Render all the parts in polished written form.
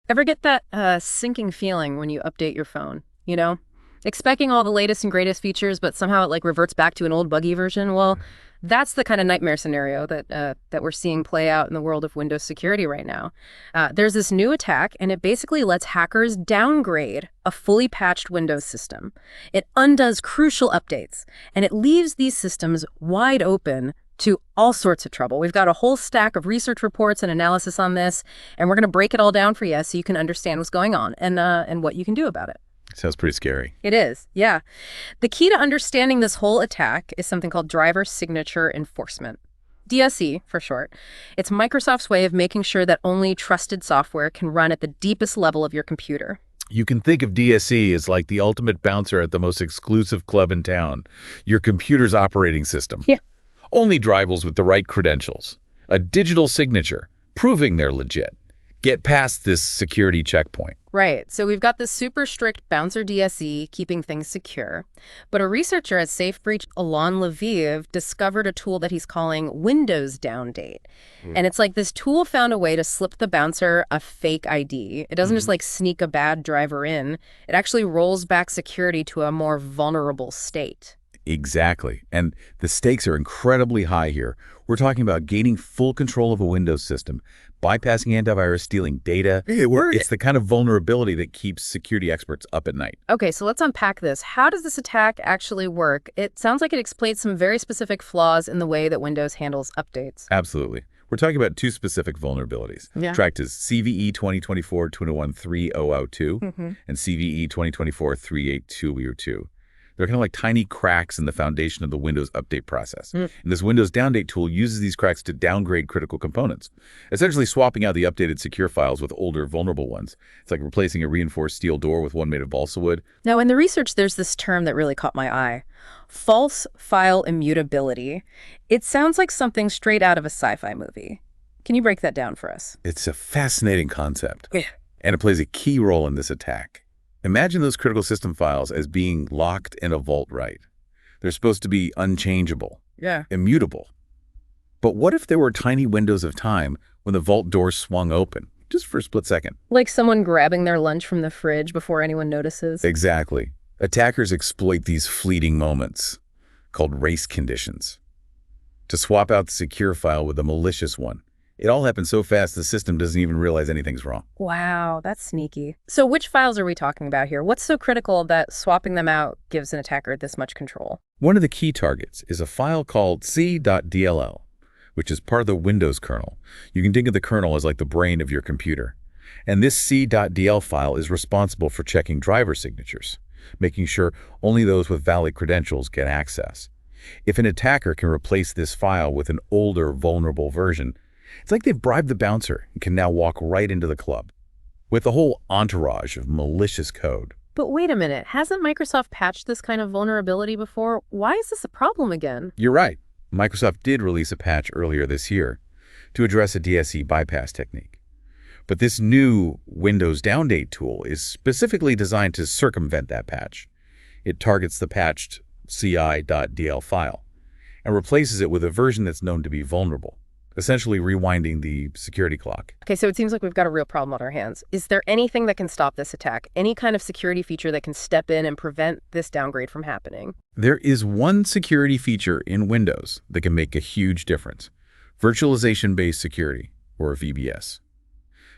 Ever get that sinking feeling when you update your phone, you know? Expecting all the latest and greatest features, but somehow it like reverts back to an old buggy version? Well, that's the kind of nightmare scenario that we're seeing play out in the world of Windows security right now. There's this new attack, and it basically lets hackers downgrade a fully patched Windows system. It undoes crucial updates, and it leaves these systems wide open to all sorts of trouble. We've got a whole stack of research reports and analysis on this, and we're going to break it all down for you so you can understand what's going on and what you can do about it. Sounds pretty scary. It is, yeah. The key to understanding this whole attack is something called driver signature enforcement. DSE, for short. It's Microsoft's way of making sure that only trusted software can run at the deepest level of your computer. You can think of DSE as like the ultimate bouncer at the most exclusive club in town, your computer's operating system. Yeah. Only drivers with the right credentials, a digital signature, proving they're legit. Get past this security checkpoint. Right. So we've got this super strict bouncer DSE keeping things secure. But a researcher at SafeBreach, Alon Lviv, discovered a tool that he's calling Windows Downgrade. And it's like this tool found a way to slip the bouncer a fake ID. It doesn't just like sneak a bad driver in. It actually rolls back security to a more vulnerable state. Exactly. And the stakes are incredibly high here. We're talking about gaining full control of a Windows system, bypassing antivirus, stealing data. It's the kind of vulnerability that keeps security experts up at night. Okay, so let's unpack this. How does this attack actually work? It sounds like it explains some very specific flaws in the way that Windows handles updates. Absolutely. We're talking about two specific vulnerabilities, tracked as CVE 2024-201-3002 and CVE 2024-38202. They're kind of like tiny cracks in the foundation of the Windows update process. And this Windows Downgrade tool uses these cracks to downgrade critical components, essentially swapping out the updated secure files with older, vulnerable ones. It's like replacing a reinforced steel door with one made of balsa wood. Now, in the research, there's this term that really caught my eye. False file immutability. It sounds like something straight out of a sci-fi movie. Can you break that down for us? It's a fascinating concept, Yeah. and it plays a key role in this attack. Imagine those critical system files as being locked in a vault, right? They're supposed to be unchangeable, immutable. But what if there were tiny windows of time when the vault door swung open, just for a split second? Like someone grabbing their lunch from the fridge before anyone notices? Exactly. Attackers exploit these fleeting moments, called race conditions, to swap out the secure file with a malicious one. It all happens so fast the system doesn't even realize anything's wrong. Wow, that's sneaky. So which files are we talking about here? What's so critical that swapping them out gives an attacker this much control? One of the key targets is a file called c.dll, which is part of the Windows kernel. You can think of the kernel as like the brain of your computer. And this c.dll file is responsible for checking driver signatures, making sure only those with valid credentials get access. If an attacker can replace this file with an older, vulnerable version, it's like they've bribed the bouncer and can now walk right into the club with a whole entourage of malicious code. But wait a minute, hasn't Microsoft patched this kind of vulnerability before? Why is this a problem again? You're right. Microsoft did release a patch earlier this year to address a DSE bypass technique. But this new Windows Downgrade tool is specifically designed to circumvent that patch. It targets the patched ci.dll file and replaces it with a version that's known to be vulnerable, essentially rewinding the security clock. Okay, so it seems like we've got a real problem on our hands. Is there anything that can stop this attack? Any kind of security feature that can step in and prevent this downgrade from happening? There is one security feature in Windows that can make a huge difference: virtualization-based security, or VBS.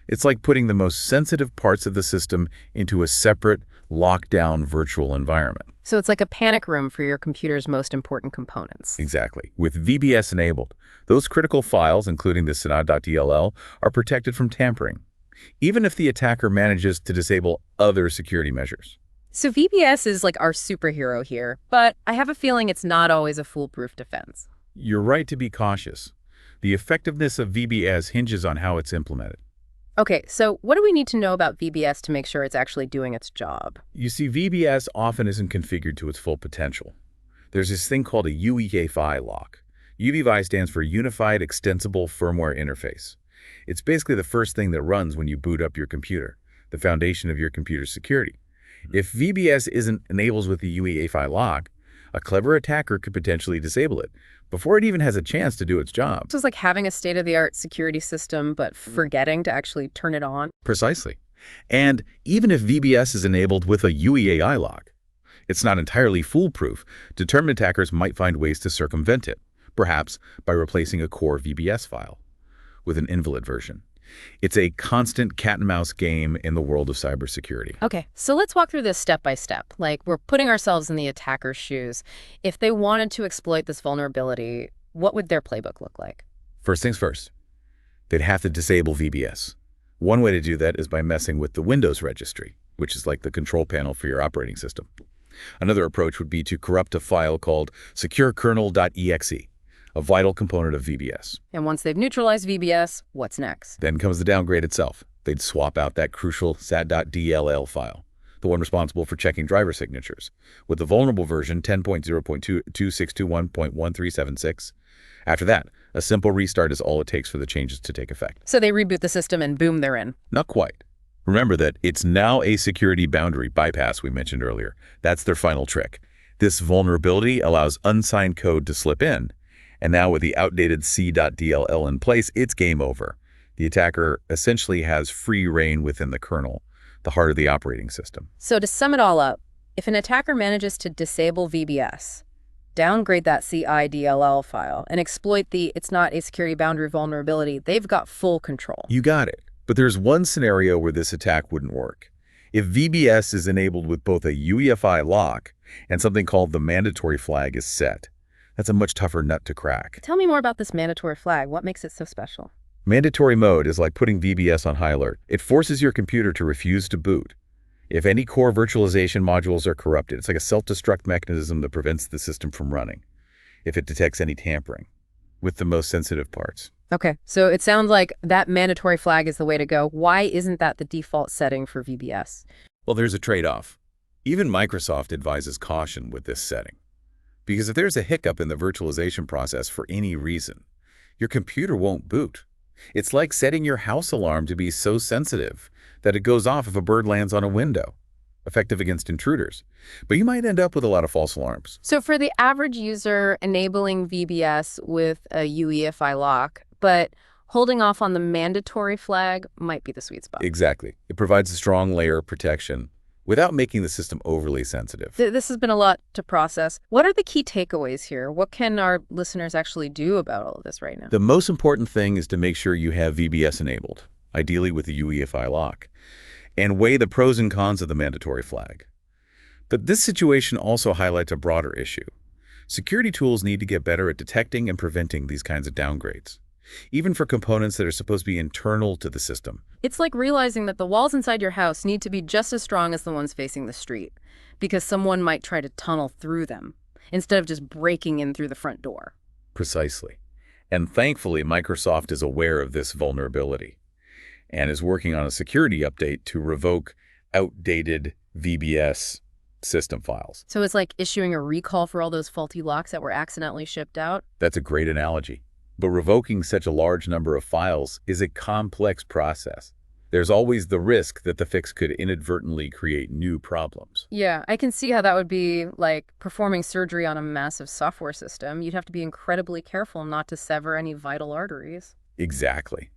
It's like putting the most sensitive parts of the system into a separate, locked-down virtual environment. So it's like a panic room for your computer's most important components. Exactly. With VBS enabled, those critical files, including the synod.dll, are protected from tampering, even if the attacker manages to disable other security measures. So VBS is like our superhero here, but I have a feeling it's not always a foolproof defense. You're right to be cautious. The effectiveness of VBS hinges on how it's implemented. Okay, so what do we need to know about VBS to make sure it's actually doing its job? You see, VBS often isn't configured to its full potential. There's this thing called a UEFI lock. UEFI stands for Unified Extensible Firmware Interface. It's basically the first thing that runs when you boot up your computer, the foundation of your computer's security. If VBS isn't enabled with the UEFI lock, a clever attacker could potentially disable it before it even has a chance to do its job. So it's like having a state-of-the-art security system, but forgetting to actually turn it on. Precisely. And even if VBS is enabled with a UEAI lock, it's not entirely foolproof. Determined attackers might find ways to circumvent it, perhaps by replacing a core VBS file with an invalid version. It's a constant cat-and-mouse game in the world of cybersecurity. Okay, so let's walk through this step by step. Like, we're putting ourselves in the attacker's shoes. If they wanted to exploit this vulnerability, what would their playbook look like? First things first, they'd have to disable VBS. One way to do that is by messing with the Windows registry, which is like the control panel for your operating system. Another approach would be to corrupt a file called securekernel.exe, a vital component of VBS. And once they've neutralized VBS, what's next? Then comes the downgrade itself. They'd swap out that crucial sat.dll file, the one responsible for checking driver signatures, with the vulnerable version 10.0.2621.1376. After that, a simple restart is all it takes for the changes to take effect. So they reboot the system and boom, they're in. Not quite. Remember that it's now a security boundary bypass we mentioned earlier. That's their final trick. This vulnerability allows unsigned code to slip in, and now with the outdated c.dll in place, it's game over. The attacker essentially has free reign within the kernel, the heart of the operating system. So to sum it all up, if an attacker manages to disable VBS, downgrade that CIDLL file, and exploit the it's not a security boundary vulnerability, they've got full control. You got it. But there's one scenario where this attack wouldn't work. If VBS is enabled with both a UEFI lock and something called the mandatory flag is set, that's a much tougher nut to crack. Tell me more about this mandatory flag. What makes it so special? Mandatory mode is like putting VBS on high alert. It forces your computer to refuse to boot. If any core virtualization modules are corrupted, it's like a self-destruct mechanism that prevents the system from running if it detects any tampering with the most sensitive parts. Okay, so it sounds like that mandatory flag is the way to go. Why isn't that the default setting for VBS? Well, there's a trade-off. Even Microsoft advises caution with this setting. Because if there's a hiccup in the virtualization process for any reason, your computer won't boot. It's like setting your house alarm to be so sensitive that it goes off if a bird lands on a window, effective against intruders. But you might end up with a lot of false alarms. So for the average user, enabling VBS with a UEFI lock, but holding off on the mandatory flag might be the sweet spot. Exactly. It provides a strong layer of protection without making the system overly sensitive. This has been a lot to process. What are the key takeaways here? What can our listeners actually do about all of this right now? The most important thing is to make sure you have VBS enabled, ideally with the UEFI lock, and weigh the pros and cons of the mandatory flag. But this situation also highlights a broader issue. Security tools need to get better at detecting and preventing these kinds of downgrades, even for components that are supposed to be internal to the system. It's like realizing that the walls inside your house need to be just as strong as the ones facing the street, because someone might try to tunnel through them, instead of just breaking in through the front door. Precisely. And thankfully, Microsoft is aware of this vulnerability and is working on a security update to revoke outdated VBS system files. So it's like issuing a recall for all those faulty locks that were accidentally shipped out? That's a great analogy. But revoking such a large number of files is a complex process. There's always the risk that the fix could inadvertently create new problems. Yeah, I can see how that would be like performing surgery on a massive software system. You'd have to be incredibly careful not to sever any vital arteries. Exactly.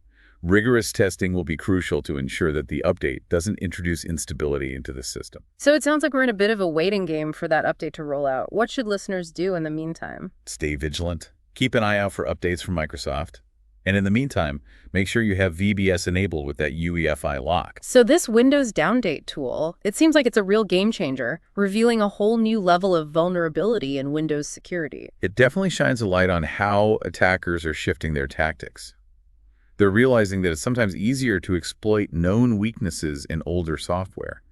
Rigorous testing will be crucial to ensure that the update doesn't introduce instability into the system. So it sounds like we're in a bit of a waiting game for that update to roll out. What should listeners do in the meantime? Stay vigilant. Keep an eye out for updates from Microsoft. And in the meantime, make sure you have VBS enabled with that UEFI lock. So this Windows Downgrade tool, it seems like it's a real game changer, revealing a whole new level of vulnerability in Windows security. It definitely shines a light on how attackers are shifting their tactics. They're realizing that it's sometimes easier to exploit known weaknesses in older software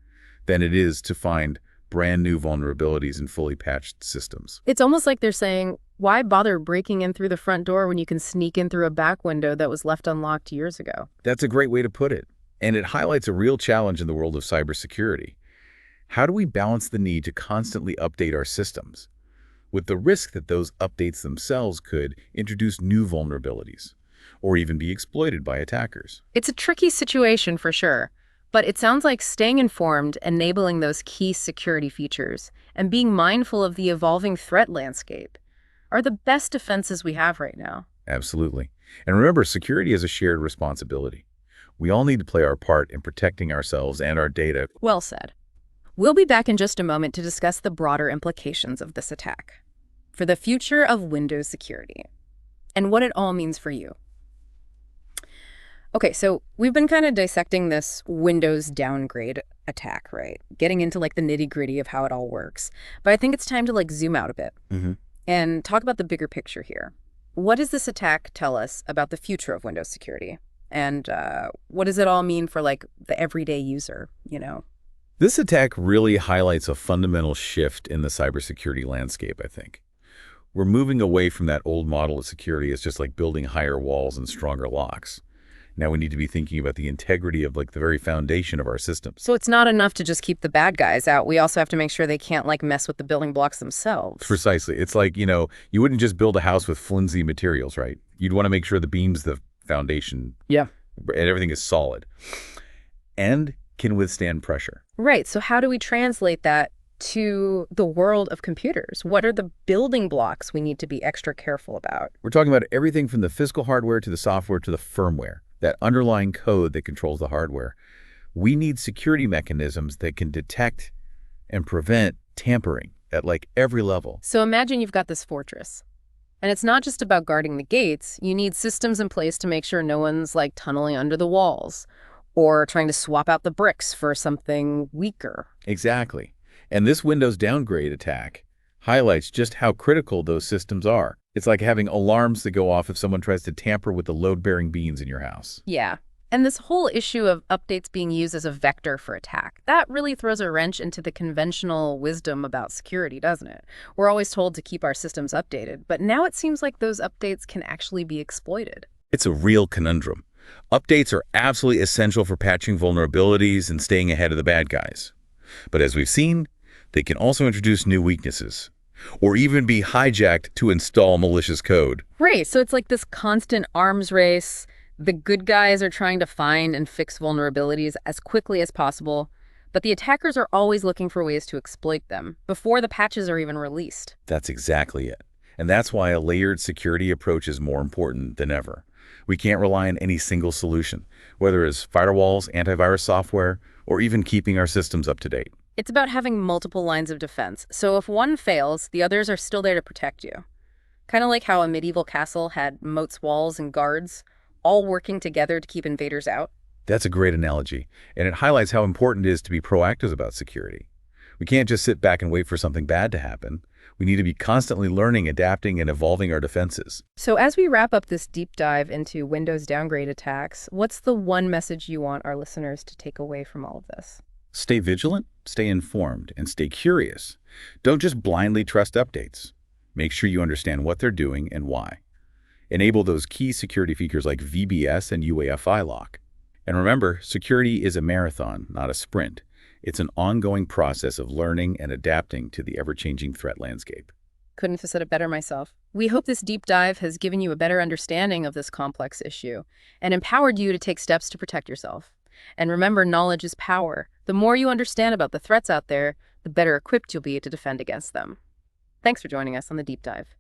than it is to find brand new vulnerabilities in fully patched systems. It's almost like they're saying, why bother breaking in through the front door when you can sneak in through a back window that was left unlocked years ago? That's a great way to put it. And it highlights a real challenge in the world of cybersecurity. How do we balance the need to constantly update our systems with the risk that those updates themselves could introduce new vulnerabilities or even be exploited by attackers? It's a tricky situation for sure. But it sounds like staying informed, enabling those key security features, and being mindful of the evolving threat landscape are the best defenses we have right now. Absolutely. And remember, security is a shared responsibility. We all need to play our part in protecting ourselves and our data. Well said. We'll be back in just a moment to discuss the broader implications of this attack for the future of Windows security and what it all means for you. Okay, so we've been kind of dissecting this Windows downgrade attack, right? Getting into like the nitty-gritty of how it all works. But I think it's time to like zoom out a bit and talk about the bigger picture here. What does this attack tell us about the future of Windows security? And what does it all mean for like the everyday user, you know? This attack really highlights a fundamental shift in the cybersecurity landscape, I think. We're moving away from that old model of security as just like building higher walls and stronger locks. Now we need to be thinking about the integrity of like the very foundation of our systems. So it's not enough to just keep the bad guys out. We also have to make sure they can't like mess with the building blocks themselves. Precisely. It's like, you wouldn't just build a house with flimsy materials, right? You'd want to make sure the beams, the foundation, Yeah. and everything is solid and can withstand pressure. Right. So how do we translate that to the world of computers? What are the building blocks we need to be extra careful about? We're talking about everything from the physical hardware to the software to the firmware, that underlying code that controls the hardware. We need security mechanisms that can detect and prevent tampering at like every level. So imagine you've got this fortress. And it's not just about guarding the gates. You need systems in place to make sure no one's like tunneling under the walls or trying to swap out the bricks for something weaker. Exactly. And this Windows downgrade attack highlights just how critical those systems are. It's like having alarms that go off if someone tries to tamper with the load-bearing beams in your house. Yeah. And this whole issue of updates being used as a vector for attack, that really throws a wrench into the conventional wisdom about security, doesn't it? We're always told to keep our systems updated, but now it seems like those updates can actually be exploited. It's a real conundrum. Updates are absolutely essential for patching vulnerabilities and staying ahead of the bad guys. But as we've seen, they can also introduce new weaknesses, or even be hijacked to install malicious code. Right, so it's like this constant arms race. The good guys are trying to find and fix vulnerabilities as quickly as possible, but the attackers are always looking for ways to exploit them before the patches are even released. That's exactly it. And that's why a layered security approach is more important than ever. We can't rely on any single solution, whether it's firewalls, antivirus software, or even keeping our systems up to date. It's about having multiple lines of defense, so if one fails, the others are still there to protect you. Kind of like how a medieval castle had moats, walls, and guards, all working together to keep invaders out. That's a great analogy, and it highlights how important it is to be proactive about security. We can't just sit back and wait for something bad to happen. We need to be constantly learning, adapting, and evolving our defenses. So as we wrap up this deep dive into Windows downgrade attacks, what's the one message you want our listeners to take away from all of this? Stay vigilant, stay informed, and stay curious. Don't just blindly trust updates. Make sure you understand what they're doing and why. Enable those key security features like VBS and UEFI lock. And remember, security is a marathon, not a sprint. It's an ongoing process of learning and adapting to the ever-changing threat landscape. Couldn't have said it better myself. We hope this deep dive has given you a better understanding of this complex issue and empowered you to take steps to protect yourself. And remember, knowledge is power. The more you understand about the threats out there, the better equipped you'll be to defend against them. Thanks for joining us on the deep dive.